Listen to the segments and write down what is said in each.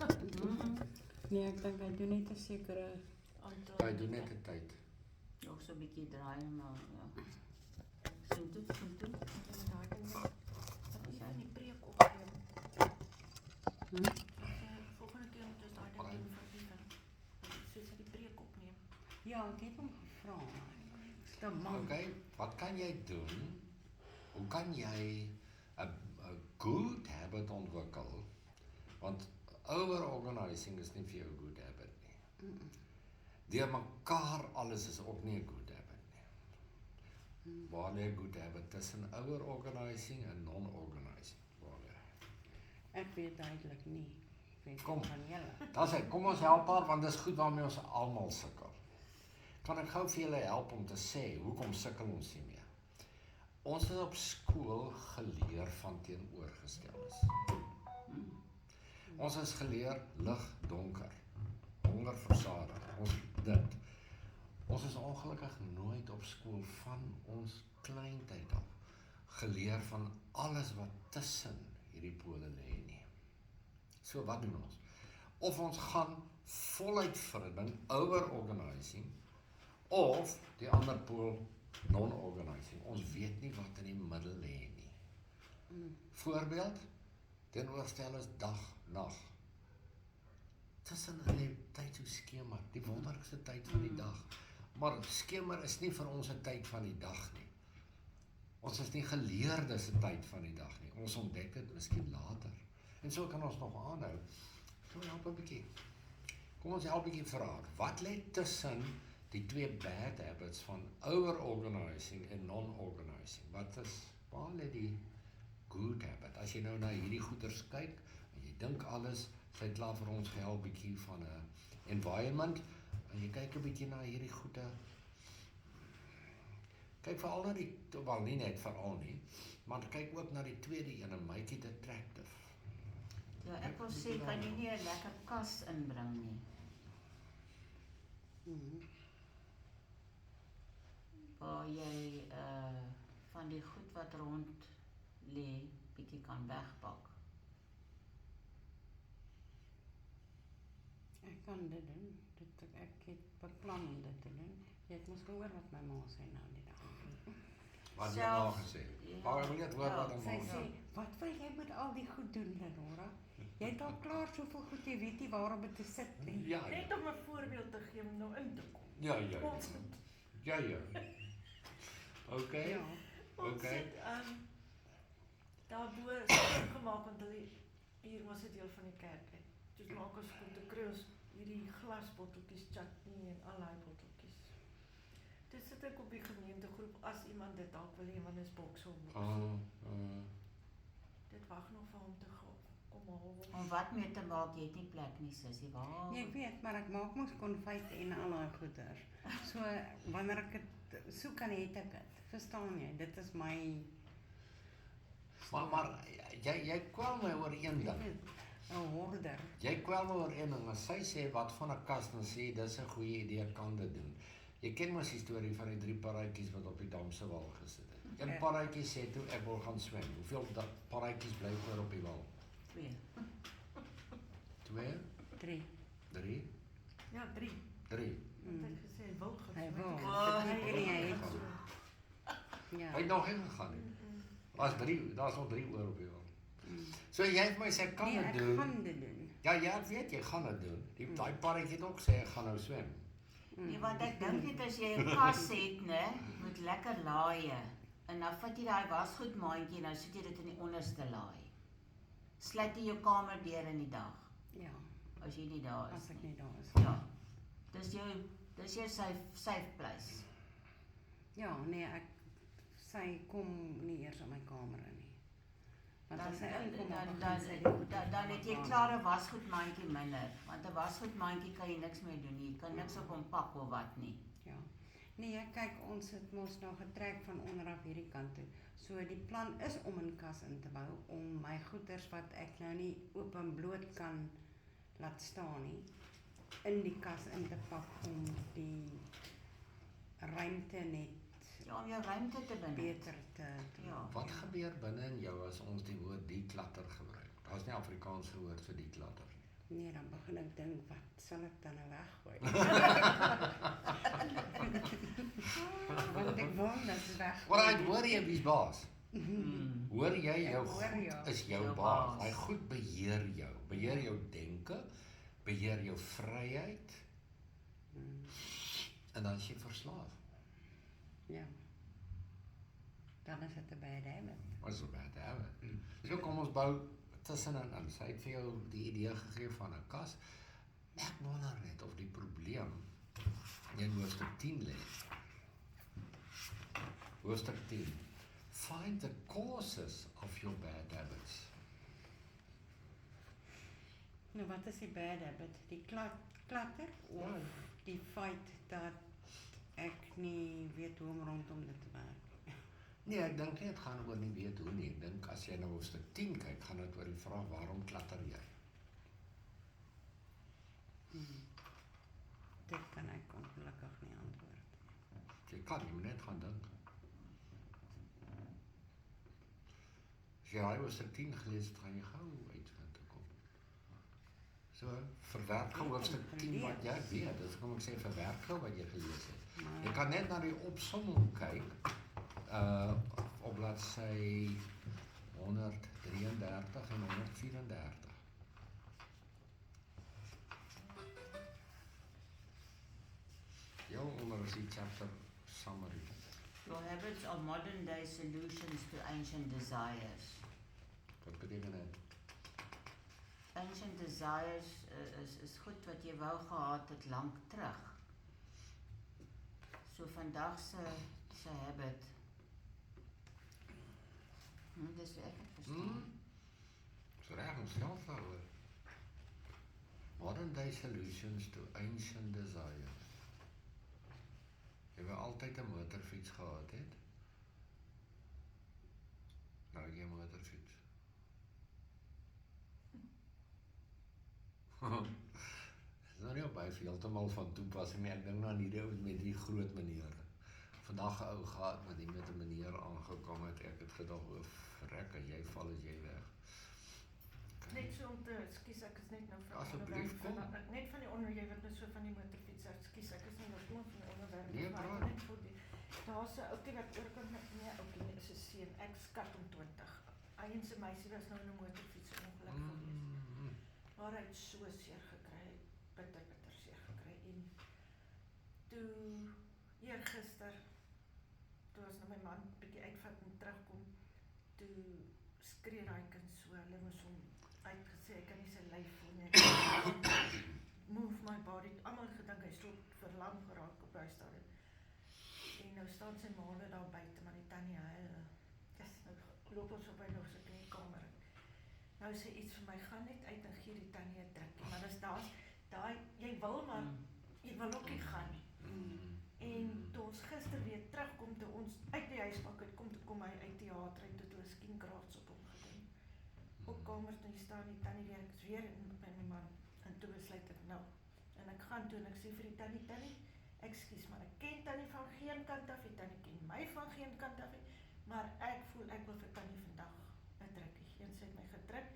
Nee, ek dink hy doen net 'n sekere Hy doen net 'n tyd. Nog so 'n bietjie draai maar ja. Sien toe. Daai ding wat is in die preek opneem. Volgende keer moet ons daai ding doen vir die soos die preek opneem. Ja, ek het hom gevra. Te man. Okay, wat kan jy doen? Hoe kan jy 'n good habit ontwikkel? Want over-organising is nie vir jou 'n good habit nie. Deur mekaar alles is ook nie 'n good habit nie. Waar lê 'n good habit tussen over-organising en non-organising? Waar lê? Ek weet duidelik nie. Ek weet Kom. van julle. Dan sê, kom ons help haar want dis goed waarmee ons almal sukkel. Kan ek gou vir julle help om te sê hoekom sukkel ons hiermee? Ons het op skool geleer van teenoorgesteldes. Ons is geleer lig, donker, honger, versadig. Ons is ongelukkig nooit op skool van ons kleintyd af geleer van alles wat tussen hierdie pole lê nie. So wat doen ons? Of ons gaan voluit vir 'n ding over-organising of die ander pool non-organising. Ons weet nie wat in die middel lê nie. Voorbeeld, teenoorgestel is dag, nag. Tussen in die tyd so skemer, die wonderlikste tyd van die dag. Maar skemer is nie vir ons 'n tyd van die dag nie. Ons is nie geleerde se tyd van die dag nie. Ons ontdek dit miskien later. En so kan ons nog aanhou. Kom help 'n bietjie. Kom ons help 'n bietjie vra. Wat lê tussen die twee bad habits van over-organising en non-organising? Waar lê die good habit? As jy nou na hierdie goeters kyk, en jy dink alles, sy het klaar vir ons gehelp bietjie van 'n environment, en jy kyk 'n bietjie na hierdie goeie. Kyk veral na die, wel nie net veral nie, maar kyk ook na die tweede een, en make it attractive. Ja, ek wil sê kan jy nie 'n lekker kas inbring nie. Waar jy van die goed wat rond lê bietjie kan wegpak. Ek kan dit doen. Ek het beplan om dit te doen. Jy het mos gehoor wat my ma sê nou die dag. Wat jy maar gesê. Maar wil jy hoor wat Sy hom sê, wat wil jy met al die goed doen, Lenora? Jy het al klaar soveel goed, jy weet nie waar om dit te sit nie. Ja. Net om 'n voorbeeld te gee om nou in te kom. Ja. Ons Okay. Ja. Ons Okay. het daarbo gemaak want hulle hier was 'n deel van die kerk uit. Toe maak ons kom te kry ons hierdie glasbotteltjies chutney en al daai botteltjies. Dit sit ek op die gemeentegroep as iemand dit dalk wil hê want is boksel. Dit wag nog vir hom te kom haal. Om wat mee te maak, jy het nie plek nie, sussie. Waar? Nee, ek weet, maar ek maak mos konfyt en al daai goeders. So wanneer ek dit soek kan het ek dit. Verstaan jy? Dit is my Maar jy kwel my oor een ding. 'n horder. Jy kwel my oor een ding. As sy sê wat van 'n kas, dan sê dis 'n goeie idee, ek kan dit doen. Jy ken mos die storie van die 3 paartjies wat op die dam se wal gesit het. Een paartjie sê toe ek wil gaan swem. Hoeveel paartjies bly oor op die wal? 2. 2, 3. 3, Ja, 3. 3. Het ek gesê hy wil Hy wil. Hy Dit is ja. Hy het nog nie gegaan nie. Daar's nog 3 oor op die wal. So jy het my sê ek kan Nee, dit ek doen. gaan dit doen. Ja, weet jy gaan dit doen. Daai paartjie het ook sê ek gaan nou swem. Nee, want ek dink net as jy 'n kas het, né, moet lekker laaie. En dan vat jy daai wasgoedmandjie en dan sit jy dit in die onderste laai. Sluit jy jou kamer deur in die dag Ja, as jy nie daar is as ek nie. nie daar is. Ja. Dis jou safe place. Ja, nee, sy kom nie eers in my kamer in nie. Want as sy inkom, Dan het jy klare wasgoedmandjie minder, want 'n wasgoedmandjie kan jy niks mee doen nie. Jy kan niks op hom pak of wat nie. Ja. Nee, kyk, ons het mos nou getrek van onderaf hierdie kant toe. So die plan is om 'n kas in te bou om my goeders wat ek nou nie oop en bloot kan laat staan nie, in die kas in te pak om die ruimte net Ja, om jou ruimte te benut. beter te Ja. Wat gebeur binne in jou as ons die woord declutter gebruik? Daar's nie Afrikaanse woord vir declutter nie. Nee, dan begin ek dink, wat sal ek dan nou weggooi? Want ek wil net weggooi. Alright, hoor jy wie's baas? Mm. Hoor jy, jou Ek hoor goed jou. is jou Jou baas. baas. Hy goed beheer jou. Beheer jou denke, beheer jou vryheid, en dan is jy verslaaf. Ja. Dan is dit 'n bad habit. Wat is so bad habit? So kom ons bou tussenin in. Sy het vir jou die idee gegee van 'n kas. Ek wonder net of die probleem in hoofstuk 10 lê. Hoofstuk 10. Find the causes of your bad habits. Nou, wat is die bad habit? Die klatter of die feit dat ek nie weet hoe om rondom dit te werk? Nee, ek dink nie dit gaan oor nie weet hoe nie. Ek dink as jy nou hoofstuk 10 kyk, gaan dit oor die vraag waarom klatter jy? Dit kan ek ongelukkig nie antwoord. Jy kan jy moet net gaan dink. As jy daai hoofstuk 10 gelees het, gaan jy gou uitvind te kom. So, verwerk gou hoofstuk 10 wat jy weet. Dis kom ek sê verwerk gou wat jy gelees het. Jy kan net na die opsomming kyk. Op bladsy 133 en 134. Jou onder is die chapter summary. Your habits are modern day solutions to ancient desires. Wat beteken dit? Ancient desires is goed wat jy wou gehad het lank terug. So vandag se habit. Dis wat ek verstaan. Dis reg om self te hoor. Modern day solutions to ancient desires. Jy wou altyd 'n motorfiets gehad het. Nou jy 'n motorfiets. Dis nou nie op baie heeltemal van toepassing nie. Ek dink nou aan hierdie ou met die groot meneer. Vandag 'n ou gehad met die met 'n meneer aangekom het. Ek het gedog, o, frek, as jy val as jy weg. Net so om te, ekskuus, ek is net nou van Asseblief, kom. Net van die onderwerp wat nou so van die motorfiets, ekskuus, ek is nie nog iemand van die onderwerp. Nee, maar ek praat. wil net vir die, daar's 'n ouetjie wat oorkom met nee, ouetjie is 'n seun, ek skat hom 20. Hy en sy meisie was nou in 'n motorfiets ongeluk gewees. Maar hy het so seer gekry, bitter seer gekry en toe eergister toe was nou my man bietjie uitvat en terugkom, toe skree daai kind so, hulle moes hom uitgesê, ek kan nie sy lyf voel nie, ek kan move my body, almal gedink hy so verlam geraak op hy stadium. En nou staan sy maale daar buite, maar die tannie huil. Nou loop ons op by nog sy kleedkamer. Nou sê iets vir my, gaan net uit en gee die tannie 'n drukkie, maar dis daai, jy wil maar, jy wil ook nie gaan nie. En toe ons gister weer terugkom, toe ons uit die huispak het kom, toe kom hy uit teater en toe hulle skinkraats op hom gedoen. Op kamer toe staan die tannie weer, ek is weer by my man, en toe besluit ek nou. En ek gaan toe en ek sê vir die tannie, ekskuus, maar ek ken tannie van geen kant af, die tannie ken my van geen kant af, maar ek voel ek wil vir tannie vandag 'n drukkie. En sy het my gedruk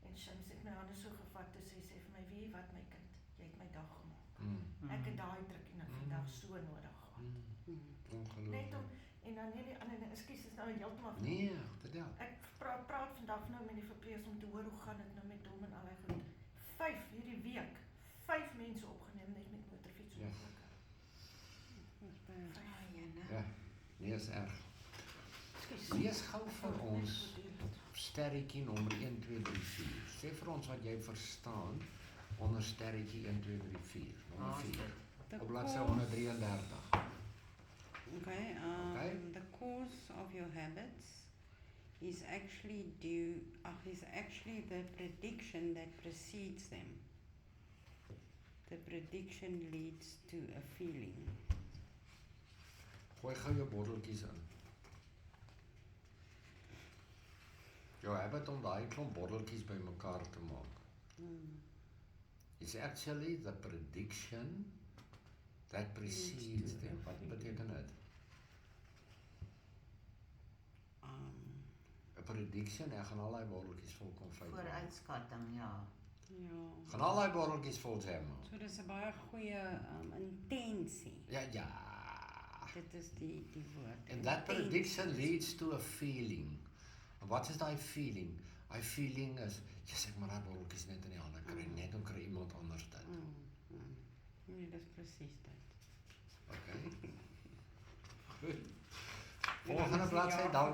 en Shams het my hande so gevat, toe sê sy vir my, weet jy wat my kind, jy het my dag gemaak. Ek het daai drukkie nou vandag so nodig gehad. Net om, en dan nie die ander ding, ekskuus, is nou heeltemal Nee, vertel. ek praat vandag nou met die verpleegster om te hoor hoe gaan dit nou met hom en al die goed. 5 hierdie week, 5 mense opgeneem net met motorfiets Ja. ongelukke. Ja, nee, is erg. Ekskuus. Lees gou vir ons sterretjie nommer 1 2 3 4. Sê vir ons wat jy verstaan onder sterretjie 1 2 3 4. Nommer 4. Op bladsy 133. Okay, Okay. the cause of your habits is actually the prediction that precedes them. The prediction leads to a feeling. Gooi gou jou botteltjies in. Jou habit om daai klomp botteltjies bymekaar te maak. It's actually the prediction that precedes them. Wat beteken dit? 'n Prediction, ek gaan al daai botteltjies volkom feit. Vooruitskatting, ja. Ja. Gaan al daai botteltjies vol jam maak. So dis 'n baie goeie intensie. Ja. Dit is die woord. And that intensie. prediction leads to a feeling. En wat is daai feeling? Daai feeling is, yes, ek moet daai botteltjies net in die hande kry, net om kry iemand anders dit. Nee, dis presies dit. Okay. Goed. Volgende bladsy dan